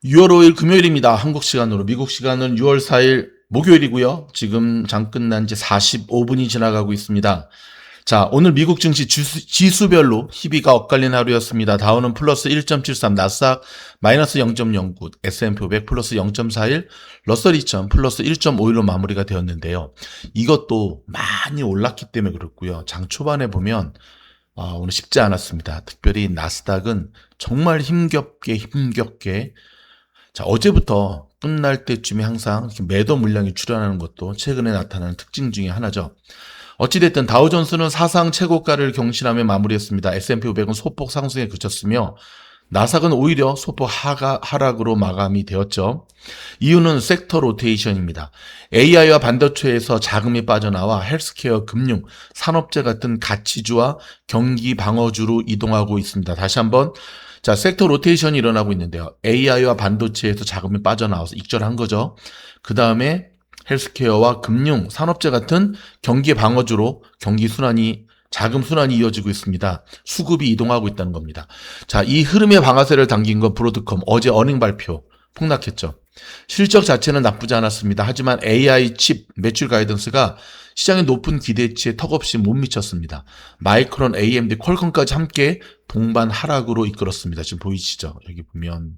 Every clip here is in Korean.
6월 5일 금요일입니다. 한국 시간으로. 미국 시간은 6월 4일 목요일이고요. 지금 장 끝난 지 45분이 지나가고 있습니다. 자, 오늘 미국 증시 지수별로 희비가 엇갈린 하루였습니다. 다우는 플러스 1.73, 나스닥 마이너스 0.09, S&P 500 플러스 0.41, 러셀 2000 플러스 1.51로 마무리가 되었는데요. 이것도 많이 올랐기 때문에 그렇고요. 장 초반에 보면 오늘 쉽지 않았습니다. 특별히 나스닥은 정말 힘겹게 자, 어제부터 끝날 때쯤에 항상 매도 물량이 출현하는 것도 최근에 나타나는 특징 중에 하나죠. 어찌됐든 다우존스는 사상 최고가를 경신하며 마무리했습니다. S&P 500은 소폭 상승에 그쳤으며 나스닥은 오히려 소폭 하락으로 마감이 되었죠. 이유는 섹터 로테이션입니다. AI와 반도체에서 자금이 빠져나와 헬스케어, 금융, 산업재 같은 가치주와 경기 방어주로 이동하고 있습니다. 다시 한번 자, 섹터 로테이션이 일어나고 있는데요. AI와 반도체에서 자금이 빠져나와서 익절한 거죠. 그 다음에 헬스케어와 금융, 산업재 같은 경기 방어주로 경기 순환이 자금 순환이 이어지고 있습니다. 수급이 이동하고 있다는 겁니다. 자, 이 흐름의 방아쇠를 당긴 건 브로드컴 어제 어닝 발표 폭락했죠. 실적 자체는 나쁘지 않았습니다. 하지만 AI 칩 매출 가이던스가 시장의 높은 기대치에 턱없이 못 미쳤습니다. 마이크론, AMD, 퀄컴까지 함께 동반 하락으로 이끌었습니다. 지금 보이시죠? 여기 보면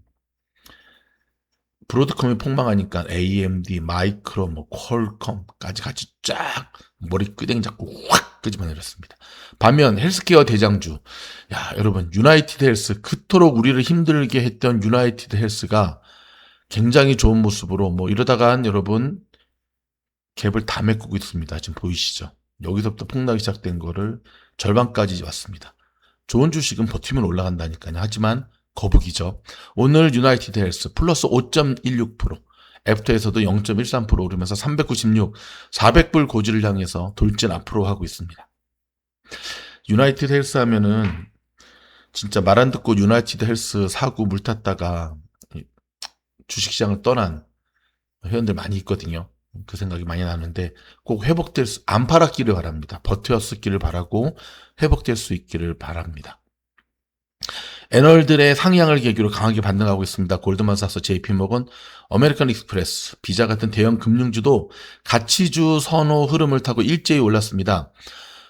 브로드컴이 폭망하니까 AMD, 마이크론, 퀄컴까지 같이 쫙 머리 끄댕이 잡고 확 끄집어 내렸습니다. 반면 헬스케어 대장주, 야 여러분 유나이티드 헬스 그토록 우리를 힘들게 했던 유나이티드 헬스가 굉장히 좋은 모습으로 이러다간 여러분 갭을 다 메꾸고 있습니다. 지금 보이시죠? 여기서부터 폭락이 시작된 거를 절반까지 왔습니다. 좋은 주식은 버티면 올라간다니까요. 하지만 거북이죠. 오늘 유나이티드 헬스 플러스 5.16%, 애프터에서도 0.13% 오르면서 396, 400불 고지를 향해서 돌진 앞으로 하고 있습니다. 유나이티드 헬스 하면은 진짜 말 안 듣고 유나이티드 헬스 사고 물 탔다가 주식시장을 떠난 회원들 많이 있거든요. 그 생각이 많이 나는데 꼭 안 팔았기를 바랍니다. 버텼었기를 바라고 회복될 수 있기를 바랍니다. 애널들의 상향을 계기로 강하게 반등하고 있습니다. 골드만삭스, JP모건, 아메리칸 익스프레스, 비자 같은 대형 금융주도 가치주 선호 흐름을 타고 일제히 올랐습니다.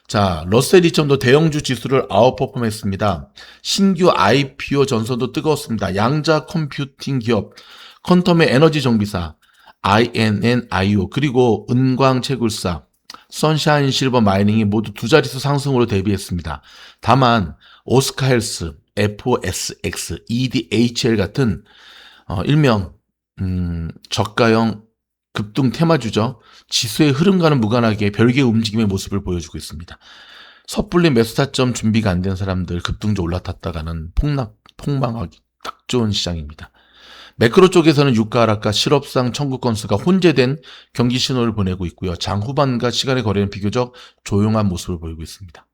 자, 러셀 2000도 대형주 지수를 아웃퍼폼했습니다. 신규 IPO 전선도 뜨거웠습니다. 양자 컴퓨팅 기업, 퀀텀의 에너지 정비사, INNIO, 그리고 은광채굴사, 선샤인 실버 마이닝이 모두 두 자릿수 상승으로 데뷔했습니다. 다만 오스카 헬스, FOSX, EDHL 같은 일명 저가형 급등 테마주죠. 지수의 흐름과는 무관하게 별개의 움직임의 모습을 보여주고 있습니다. 섣불리 매수 타점 준비가 안 된 사람들 급등주 올라탔다가는 폭망하기 딱 좋은 시장입니다. 매크로 쪽에서는 유가 하락과 실업상 청구 건수가 혼재된 경기 신호를 보내고 있고요. 장 후반과 시간의 거래는 비교적 조용한 모습을 보이고 있습니다.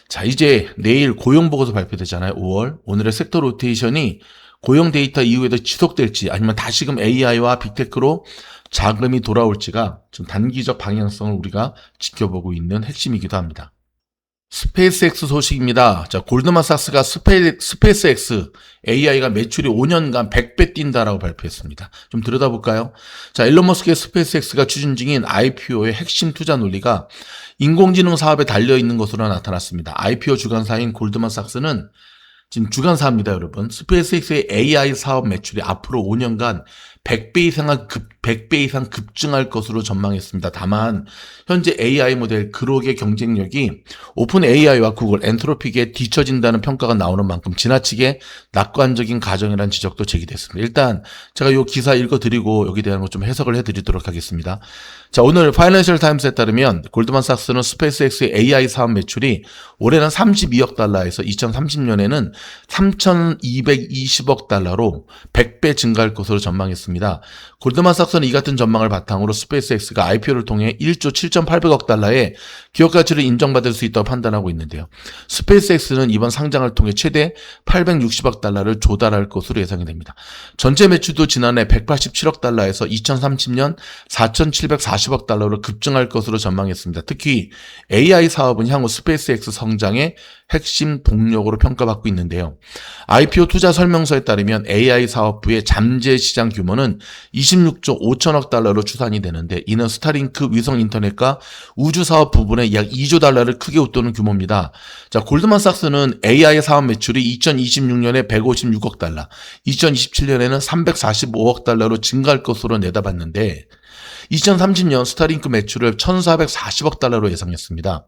자, 이제 내일 고용보고서 발표되잖아요. 5월. 오늘의 섹터 로테이션이 고용 데이터 이후에도 지속될지 아니면 다시금 AI와 빅테크로 자금이 돌아올지가 좀 단기적 방향성을 우리가 지켜보고 있는 핵심이기도 합니다. 스페이스X 소식입니다. 자, 골드만삭스가 스페이스X AI가 매출이 5년간 100배 뛴다라고 발표했습니다. 좀 들여다볼까요? 자, 일론 머스크의 스페이스X가 추진 중인 IPO의 핵심 투자 논리가 인공지능 사업에 달려 있는 것으로 나타났습니다. IPO 주관사인 골드만삭스는 지금 주관사입니다, 여러분. 스페이스X의 AI 사업 매출이 앞으로 5년간 100배 이상 급증할 것으로 전망했습니다. 다만 현재 AI 모델 그록의 경쟁력이 오픈 AI와 구글, 엔트로픽에 뒤처진다는 평가가 나오는 만큼 지나치게 낙관적인 가정이라는 지적도 제기됐습니다. 일단 제가 이 기사 읽어드리고 여기에 대한 거 좀 해석을 해드리도록 하겠습니다. 자, 오늘 파이낸셜 타임스에 따르면 골드만삭스는 스페이스X의 AI 사업 매출이 올해는 32억 달러에서 2030년에는 3,220억 달러로 100배 증가할 것으로 전망했습니다. 있습니다. 골드만삭스는 이 같은 전망을 바탕으로 스페이스X가 IPO를 통해 1조 7,800억 달러의 기업 가치를 인정받을 수 있다고 판단하고 있는데요. 스페이스X는 이번 상장을 통해 최대 860억 달러를 조달할 것으로 예상이 됩니다. 전체 매출도 지난해 187억 달러에서 2030년 4,740억 달러로 급증할 것으로 전망했습니다. 특히 AI 사업은 향후 스페이스X 성장의 핵심 동력으로 평가받고 있는데요. IPO 투자 설명서에 따르면 AI 사업부의 잠재 시장 규모는 26조 5천억 달러로 추산이 되는데 이는 스타링크 위성 인터넷과 우주 사업 부분에 약 2조 달러를 크게 웃도는 규모입니다. 자, 골드만삭스는 AI 사업 매출이 2026년에 156억 달러, 2027년에는 345억 달러로 증가할 것으로 내다봤는데 2030년 스타링크 매출을 1,440억 달러로 예상했습니다.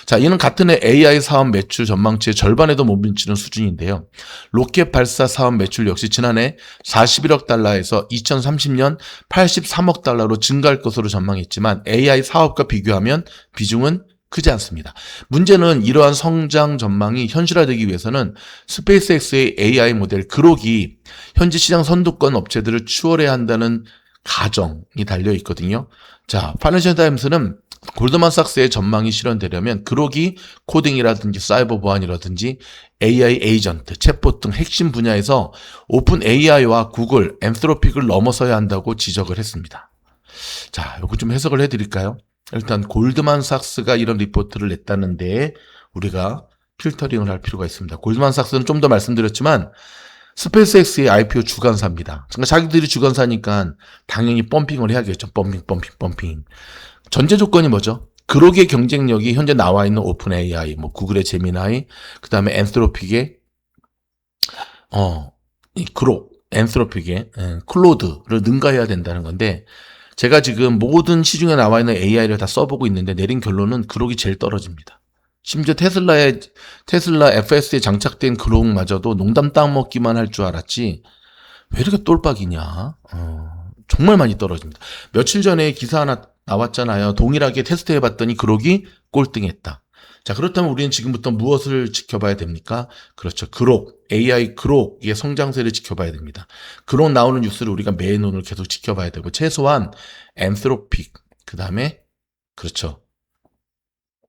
자, 이는 같은 해 AI 사업 매출 전망치의 절반에도 못 미치는 수준인데요. 로켓 발사 사업 매출 역시 지난해 41억 달러에서 2030년 83억 달러로 증가할 것으로 전망했지만 AI 사업과 비교하면 비중은 크지 않습니다. 문제는 이러한 성장 전망이 현실화되기 위해서는 스페이스X의 AI 모델 그록이 현재 시장 선두권 업체들을 추월해야 한다는 가정이 달려 있거든요. 자, 파이낸셜 타임스는 골드만삭스의 전망이 실현되려면 그록이 코딩이라든지 사이버 보안이라든지 AI 에이전트, 챗봇 등 핵심 분야에서 오픈 AI와 구글, 앤스로픽을 넘어서야 한다고 지적을 했습니다. 자, 이거 좀 해석을 해드릴까요? 일단 골드만삭스가 이런 리포트를 냈다는데 우리가 필터링을 할 필요가 있습니다. 골드만삭스는 좀 더 말씀드렸지만 스페이스X의 IPO 주관사입니다. 그러니까 자기들이 주관사니까 당연히 펌핑을 해야겠죠. 펌핑. 전제 조건이 뭐죠? 그록의 경쟁력이 현재 나와 있는 오픈 AI, 뭐 구글의 제미나이, 그 다음에 앤스로픽의 그록, 앤스로픽의 클로드를 능가해야 된다는 건데 제가 지금 모든 시중에 나와 있는 AI를 다 써보고 있는데 내린 결론은 그록이 제일 떨어집니다. 심지어 테슬라 FS에 장착된 그록마저도 농담 따먹기만 할 줄 알았지 왜 이렇게 똘박이냐. 정말 많이 떨어집니다. 며칠 전에 기사 하나 나왔잖아요. 동일하게 테스트해봤더니 그록이 꼴등했다. 자, 그렇다면 우리는 지금부터 무엇을 지켜봐야 됩니까? 그렇죠. 그록, AI 그록의 성장세를 지켜봐야 됩니다. 그록 나오는 뉴스를 우리가 매의 눈을 계속 지켜봐야 되고 최소한 앤스로픽, 그 다음에 그렇죠.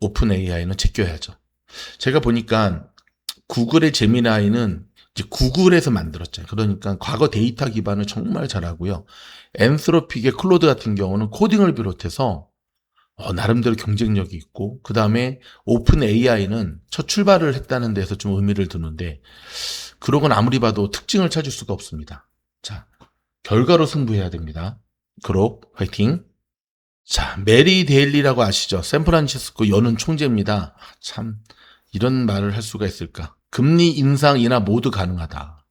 오픈 AI는 제껴야죠. 제가 보니까 구글의 제미나이는 이제 구글에서 만들었잖아요. 그러니까 과거 데이터 기반을 정말 잘하고요. 앤스로픽의 클로드 같은 경우는 코딩을 비롯해서 나름대로 경쟁력이 있고 그 다음에 오픈 AI는 첫 출발을 했다는 데서 좀 의미를 두는데 그록은 아무리 봐도 특징을 찾을 수가 없습니다. 자, 결과로 승부해야 됩니다. 그록 화이팅. 자, 메리 데일리라고 아시죠? 샌프란시스코 연은 총재입니다. 참 이런 말을 할 수가 있을까? 금리 인상 인하 모두 가능하다.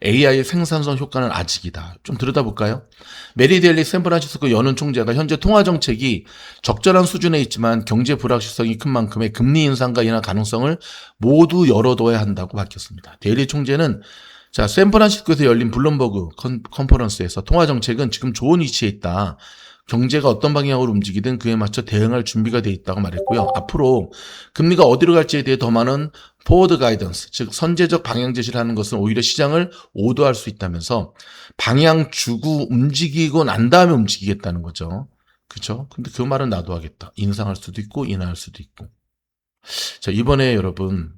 AI의 생산성 효과는 아직이다. 좀 들여다볼까요? 메리 데일리 샌프란시스코 연은 총재가 현재 통화 정책이 적절한 수준에 있지만 경제 불확실성이 큰 만큼의 금리 인상과 인하 가능성을 모두 열어둬야 한다고 밝혔습니다. 데일리 총재는 자, 샌프란시스코에서 열린 블룸버그 컨퍼런스에서 통화 정책은 지금 좋은 위치에 있다. 경제가 어떤 방향으로 움직이든 그에 맞춰 대응할 준비가 돼 있다고 말했고요. 앞으로 금리가 어디로 갈지에 대해 더 많은 포워드 가이던스, 즉 선제적 방향 제시를 하는 것은 오히려 시장을 오도할 수 있다면서 방향 주고 움직이고 난 다음에 움직이겠다는 거죠. 그렇죠? 근데 그 말은 나도 하겠다. 인상할 수도 있고 인하할 수도 있고. 자, 이번에 여러분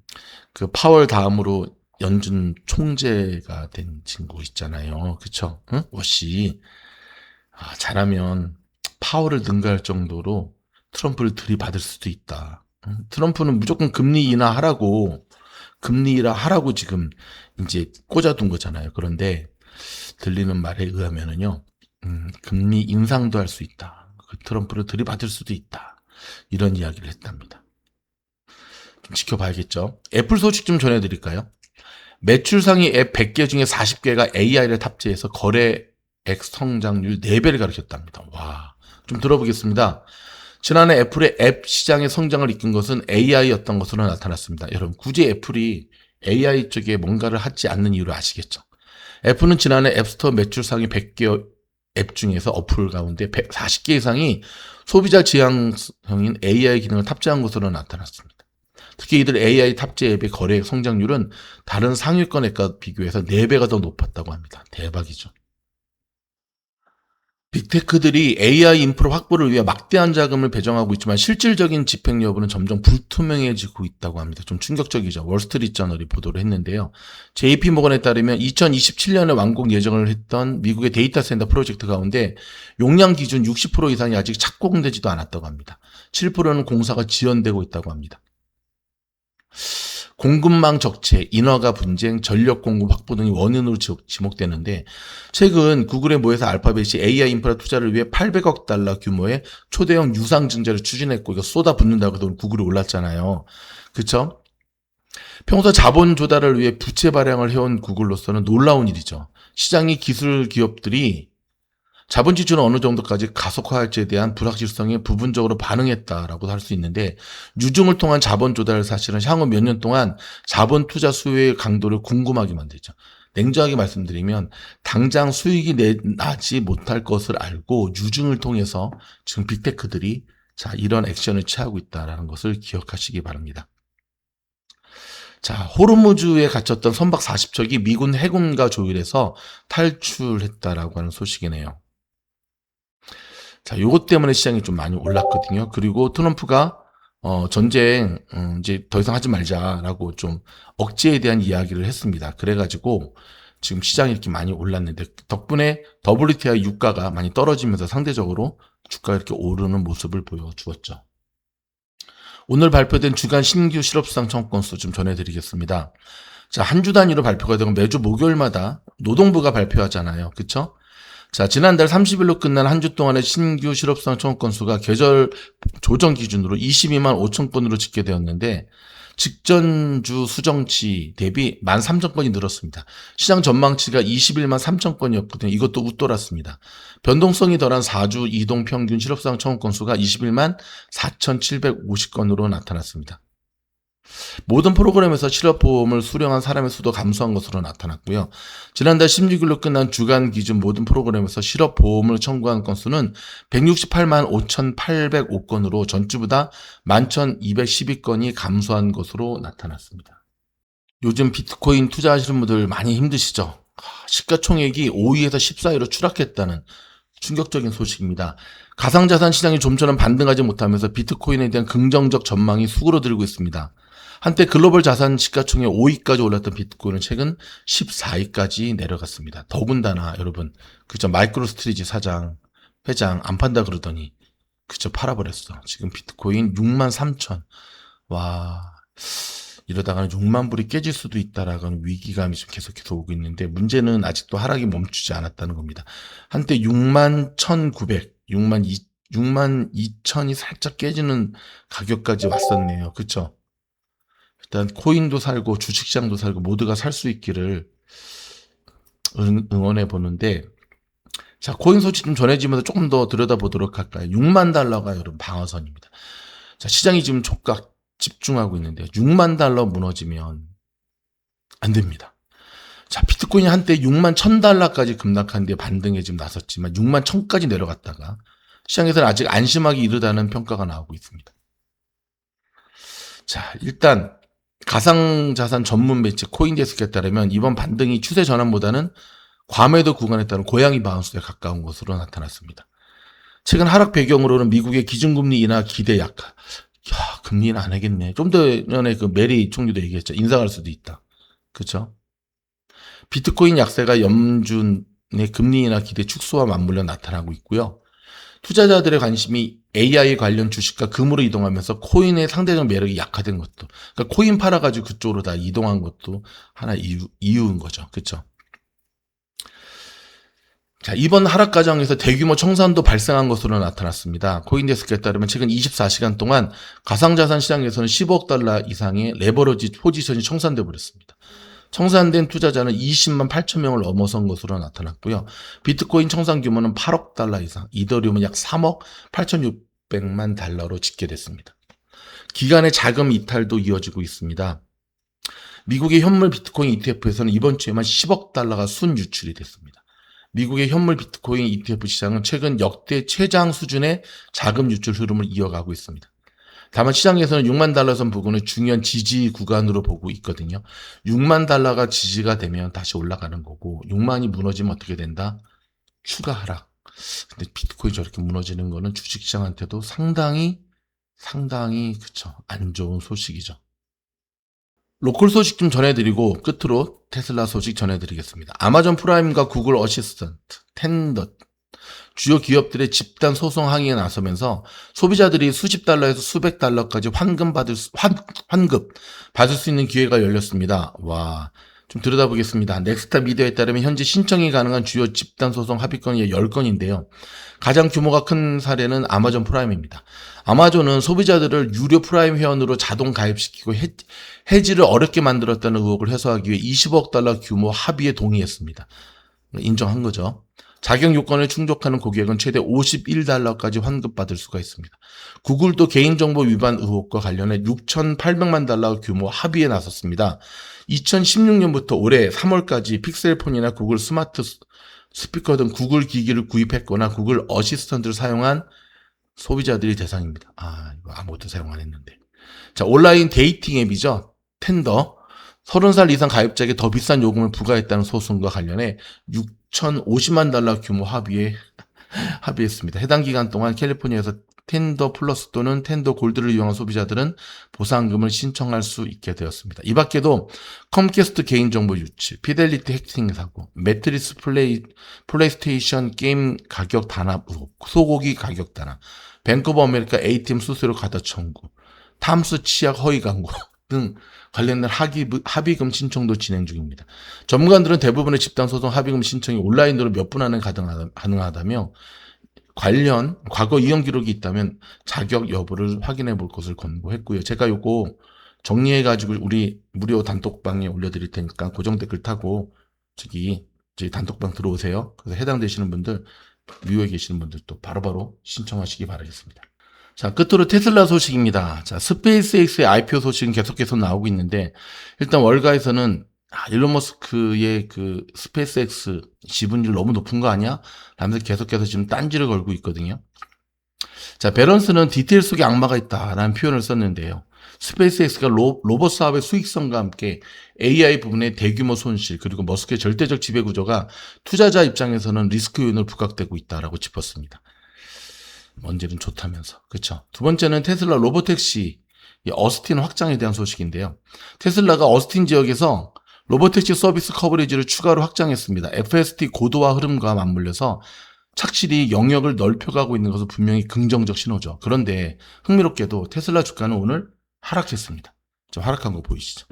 그 파월 다음으로 연준 총재가 된 친구 있잖아요. 그렇죠? 응? 워시. 잘하면 파월을 능가할 정도로 트럼프를 들이받을 수도 있다. 트럼프는 무조건 금리 인하하라고 지금 이제 꽂아둔 거잖아요. 그런데 들리는 말에 의하면은요, 금리 인상도 할 수 있다. 그 트럼프를 들이받을 수도 있다. 이런 이야기를 했답니다. 좀 지켜봐야겠죠. 애플 소식 좀 전해드릴까요? 매출 상위 앱 100개 중에 40개가 AI를 탑재해서 거래액 성장률 4배를 가리켰답니다. 와, 좀 들어보겠습니다. 지난해 애플의 앱 시장의 성장을 이끈 것은 AI였던 것으로 나타났습니다. 여러분, 굳이 애플이 AI 쪽에 뭔가를 하지 않는 이유를 아시겠죠? 애플은 지난해 앱스토어 매출 상위 100개 앱 중에서 어플 가운데 140개 이상이 소비자 지향형인 AI 기능을 탑재한 것으로 나타났습니다. 특히 이들 AI 탑재 앱의 거래액 성장률은 다른 상위권 앱과 비교해서 4배가 더 높았다고 합니다. 대박이죠. 빅테크들이 AI 인프라 확보를 위해 막대한 자금을 배정하고 있지만 실질적인 집행 여부는 점점 불투명해지고 있다고 합니다. 좀 충격적이죠. 월스트리트저널이 보도를 했는데요. JP모건에 따르면 2027년에 완공 예정을 했던 미국의 데이터 센터 프로젝트 가운데 용량 기준 60% 이상이 아직 착공되지도 않았다고 합니다. 7%는 공사가 지연되고 있다고 합니다. 공급망 적체, 인허가 분쟁, 전력 공급 확보 등이 원인으로 지목되는데 최근 구글의 모회사 알파벳이 AI 인프라 투자를 위해 800억 달러 규모의 초대형 유상 증자를 추진했고 이거 쏟아붓는다고 해서 구글이 올랐잖아요. 그쵸? 평소 자본 조달을 위해 부채 발행을 해온 구글로서는 놀라운 일이죠. 시장이 기술 기업들이 자본 지출은 어느 정도까지 가속화할지에 대한 불확실성에 부분적으로 반응했다라고 할 수 있는데 유증을 통한 자본 조달 사실은 향후 몇 년 동안 자본 투자 수요의 강도를 궁금하게 만들죠. 냉정하게 말씀드리면 당장 수익이 나지 못할 것을 알고 유증을 통해서 지금 빅테크들이 자 이런 액션을 취하고 있다는 것을 기억하시기 바랍니다. 자, 호르무즈에 갇혔던 선박 40척이 미군 해군과 조율해서 탈출했다라고 하는 소식이네요. 자, 요것 때문에 시장이 좀 많이 올랐거든요. 그리고 트럼프가 전쟁 이제 더 이상 하지 말자라고 좀 억제에 대한 이야기를 했습니다. 그래가지고 지금 시장이 이렇게 많이 올랐는데 덕분에 WTI 유가가 많이 떨어지면서 상대적으로 주가가 이렇게 오르는 모습을 보여주었죠. 오늘 발표된 주간 신규 실업수당 청구 건수 좀 전해드리겠습니다. 자, 한 주 단위로 발표가 되고 매주 목요일마다 노동부가 발표하잖아요. 그쵸? 자, 지난달 30일로 끝난 한 주 동안의 신규 실업수당 청구 건수가 계절 조정 기준으로 22만 5천 건으로 집계되었는데 직전주 수정치 대비 13,000건이 늘었습니다. 시장 전망치가 21만 3천 건이었거든요. 이것도 웃돌았습니다. 변동성이 덜한 4주 이동 평균 실업수당 청구 건수가 21만 4,750건으로 나타났습니다. 모든 프로그램에서 실업보험을 수령한 사람의 수도 감소한 것으로 나타났고요. 지난달 16일로 끝난 주간 기준 모든 프로그램에서 실업보험을 청구한 건수는 168만 5,805건으로 전주보다 11,212건이 감소한 것으로 나타났습니다. 요즘 비트코인 투자하시는 분들 많이 힘드시죠? 시가총액이 5위에서 14위로 추락했다는 충격적인 소식입니다. 가상자산 시장이 좀처럼 반등하지 못하면서 비트코인에 대한 긍정적 전망이 수그러들고 있습니다. 한때 글로벌 자산 시가총액 5위까지 올랐던 비트코인은 최근 14위까지 내려갔습니다. 더군다나 여러분, 그저 마이크로스트리지 회장 안 판다 그러더니 그저 팔아버렸어. 지금 비트코인 6만 3천. 와, 이러다가는 6만 불이 깨질 수도 있다라는 위기감이 좀 계속해서 오고 있는데 문제는 아직도 하락이 멈추지 않았다는 겁니다. 한때 6만 1,900, 6만 2천이 살짝 깨지는 가격까지 왔었네요. 그쵸? 일단 코인도 살고 주식시장도 살고 모두가 살 수 있기를 응원해 보는데 자 코인 소식 좀 전해지면서 조금 더 들여다보도록 할까요? 6만 달러가 여러분 방어선입니다. 자 시장이 지금 촉각 집중하고 있는데 6만 달러 무너지면 안 됩니다. 자 비트코인이 한때 6만 1,000달러까지 급락한 뒤에 반등에 지금 나섰지만 6만 1,000까지 내려갔다가 시장에서는 아직 안심하기 이르다는 평가가 나오고 있습니다. 자 일단 가상자산 전문 매체 코인데스크에 따르면 이번 반등이 추세 전환보다는 과매도 구간에 따른 고양이 바운스에 가까운 것으로 나타났습니다. 최근 하락 배경으로는 미국의 기준금리 인하 기대 약화. 야, 금리 인하 안 하겠네. 좀 전에 그 메리 총리도 얘기했죠. 인상할 수도 있다. 그렇죠? 비트코인 약세가 연준의 금리 인하 기대 축소와 맞물려 나타나고 있고요. 투자자들의 관심이 AI 관련 주식과 금으로 이동하면서 코인의 상대적 매력이 약화된 것도, 그러니까 코인 팔아가지고 그쪽으로 다 이동한 것도 하나 이유인 거죠. 그렇죠? 자, 이번 하락 과정에서 대규모 청산도 발생한 것으로 나타났습니다. 코인데스크에 따르면 최근 24시간 동안 가상자산 시장에서는 15억 달러 이상의 레버러지 포지션이 청산돼 버렸습니다. 청산된 투자자는 20만 8천 명을 넘어선 것으로 나타났고요. 비트코인 청산 규모는 8억 달러 이상, 이더리움은 약 3억 8,600만 달러로 집계됐습니다. 기간의 자금 이탈도 이어지고 있습니다. 미국의 현물 비트코인 ETF에서는 이번 주에만 10억 달러가 순 유출이 됐습니다. 미국의 현물 비트코인 ETF 시장은 최근 역대 최장 수준의 자금 유출 흐름을 이어가고 있습니다. 다만 시장에서는 6만 달러 선 부근을 중요한 지지 구간으로 보고 있거든요. 6만 달러가 지지가 되면 다시 올라가는 거고 6만이 무너지면 어떻게 된다? 추가 하락. 근데 비트코인 저렇게 무너지는 거는 주식시장한테도 상당히 그쵸. 안 좋은 소식이죠. 로컬 소식 좀 전해드리고 끝으로 테슬라 소식 전해드리겠습니다. 아마존 프라임과 구글 어시스턴트, 텐더 주요 기업들의 집단 소송 항의에 나서면서 소비자들이 수십 달러에서 수백 달러까지 환급 받을 수 있는 기회가 열렸습니다. 와, 좀 들여다보겠습니다. 넥스타 미디어에 따르면 현재 신청이 가능한 주요 집단 소송 합의건이 10건인데요. 가장 규모가 큰 사례는 아마존 프라임입니다. 아마존은 소비자들을 유료 프라임 회원으로 자동 가입시키고 해지를 어렵게 만들었다는 의혹을 해소하기 위해 20억 달러 규모 합의에 동의했습니다. 인정한 거죠. 자격 요건을 충족하는 고객은 최대 51달러까지 환급받을 수가 있습니다. 구글도 개인정보 위반 의혹과 관련해 6,800만 달러 규모 합의에 나섰습니다. 2016년부터 올해 3월까지 픽셀폰이나 구글 스마트 스피커 등 구글 기기를 구입했거나 구글 어시스턴트를 사용한 소비자들이 대상입니다. 이거 아무것도 사용 안 했는데. 자, 온라인 데이팅 앱이죠. 텐더. 30살 이상 가입자에게 더 비싼 요금을 부과했다는 소송과 관련해 6,050만 달러 규모 합의했습니다. 해당 기간 동안 캘리포니아에서 텐더 플러스 또는 텐더 골드를 이용한 소비자들은 보상금을 신청할 수 있게 되었습니다. 이 밖에도 컴캐스트 개인정보 유치, 피델리티 해킹 사고, 매트리스 플레이스테이션 게임 가격 단합 의혹, 소고기 가격 단합, 뱅크 오브 아메리카 ATM 수수료 과다 청구, 탐스 치약 허위 광고 등 관련된 합의금 신청도 진행 중입니다. 전문가들은 대부분의 집단소송 합의금 신청이 온라인으로 몇 분 안에 가능하다며 과거 이용 기록이 있다면 자격 여부를 확인해 볼 것을 권고했고요. 제가 요거 정리해가지고 우리 무료 단톡방에 올려드릴 테니까 고정 댓글 타고 저희 단톡방 들어오세요. 그래서 해당되시는 분들, 미국에 계시는 분들도 바로바로 신청하시기 바라겠습니다. 자, 끝으로 테슬라 소식입니다. 자, 스페이스X의 IPO 소식은 계속해서 나오고 있는데, 일단 월가에서는 일론 머스크의 그 스페이스X 지분율 너무 높은 거 아니야? 라면서 계속해서 지금 딴지를 걸고 있거든요. 자, 밸런스는 디테일 속에 악마가 있다라는 표현을 썼는데요. 스페이스X가 로봇 사업의 수익성과 함께 AI 부분의 대규모 손실, 그리고 머스크의 절대적 지배 구조가 투자자 입장에서는 리스크 요인을 부각되고 있다라고 짚었습니다. 언제든 좋다면서. 그렇죠. 두 번째는 테슬라 로보택시 어스틴 확장에 대한 소식인데요. 테슬라가 어스틴 지역에서 로보택시 서비스 커버리지를 추가로 확장했습니다. FSD 고도화 흐름과 맞물려서 착실히 영역을 넓혀가고 있는 것은 분명히 긍정적 신호죠. 그런데 흥미롭게도 테슬라 주가는 오늘 하락했습니다. 좀 하락한 거 보이시죠?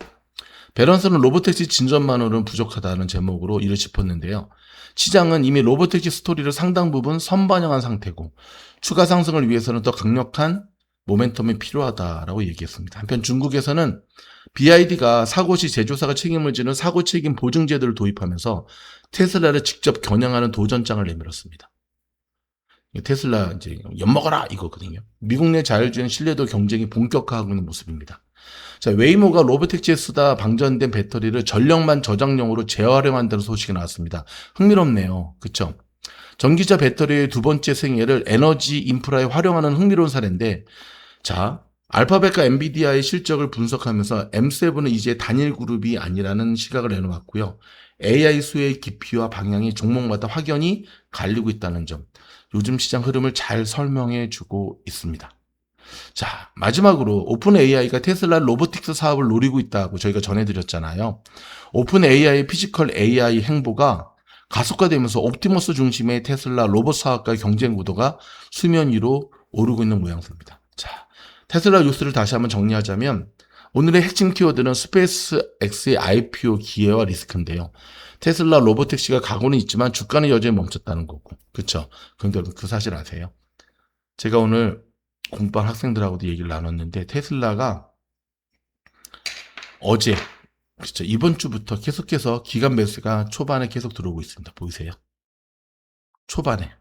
밸런스는 로보택시 진전만으로는 부족하다는 제목으로 이를 짚었는데요. 시장은 이미 로보택시 스토리를 상당 부분 선반영한 상태고 추가 상승을 위해서는 더 강력한 모멘텀이 필요하다라고 얘기했습니다. 한편 중국에서는 BYD가 사고 시 제조사가 책임을 지는 사고 책임 보증 제도를 도입하면서 테슬라를 직접 겨냥하는 도전장을 내밀었습니다. 테슬라 이제 엿먹어라 이거거든요. 미국 내 자율주행 신뢰도 경쟁이 본격화하고 있는 모습입니다. 자, 웨이모가 로보택시에 쓰다 방전된 배터리를 전력만 저장용으로 재활용한다는 소식이 나왔습니다. 흥미롭네요. 그쵸? 전기차 배터리의 두 번째 생애를 에너지 인프라에 활용하는 흥미로운 사례인데, 자, 알파벳과 엔비디아의 실적을 분석하면서 M7은 이제 단일 그룹이 아니라는 시각을 내놓았고요. AI 수혜의 깊이와 방향이 종목마다 확연히 갈리고 있다는 점, 요즘 시장 흐름을 잘 설명해 주고 있습니다. 자, 마지막으로 오픈 AI가 테슬라 로보틱스 사업을 노리고 있다고 저희가 전해드렸잖아요. 오픈 AI 피지컬 AI 행보가 가속화되면서 옵티머스 중심의 테슬라 로봇 사업과의 경쟁 구도가 수면 위로 오르고 있는 모양새입니다. 자, 테슬라 뉴스를 다시 한번 정리하자면 오늘의 핵심 키워드는 스페이스X의 IPO 기회와 리스크인데요. 테슬라 로보택시가 가고는 있지만 주가는 여전히 멈췄다는 거고. 그렇죠? 그런데 그 사실 아세요? 제가 오늘 공부한 학생들하고도 얘기를 나눴는데 테슬라가 어제 그렇죠. 이번 주부터 계속해서 기간 매수가 초반에 계속 들어오고 있습니다. 보이세요? 초반에.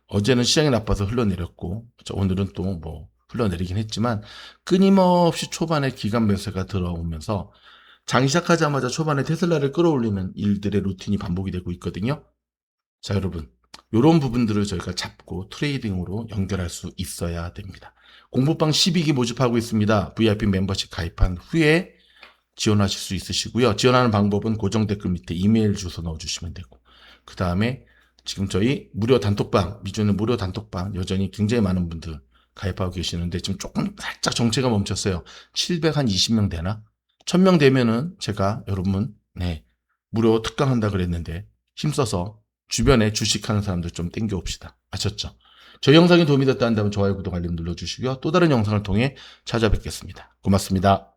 어제는 시장이 나빠서 흘러내렸고 그렇죠. 오늘은 또 뭐 흘러내리긴 했지만 끊임없이 초반에 기간 매수가 들어오면서 장 시작하자마자 초반에 테슬라를 끌어올리는 일들의 루틴이 반복이 되고 있거든요. 자, 여러분. 이런 부분들을 저희가 잡고 트레이딩으로 연결할 수 있어야 됩니다. 공부방 12기 모집하고 있습니다. VIP 멤버십 가입한 후에 지원하실 수 있으시고요. 지원하는 방법은 고정 댓글 밑에 이메일 주소 넣어주시면 되고 그 다음에 지금 저희 무료 단톡방, 미주는 무료 단톡방 여전히 굉장히 많은 분들 가입하고 계시는데 지금 조금 살짝 정체가 멈췄어요. 720명 되나? 1000명 되면은 제가 여러분, 네, 무료 특강한다 그랬는데 힘써서 주변에 주식하는 사람들 좀 땡겨옵시다. 아셨죠? 저희 영상이 도움이 됐다 한다면 좋아요, 구독, 알림 눌러주시고요. 또 다른 영상을 통해 찾아뵙겠습니다. 고맙습니다.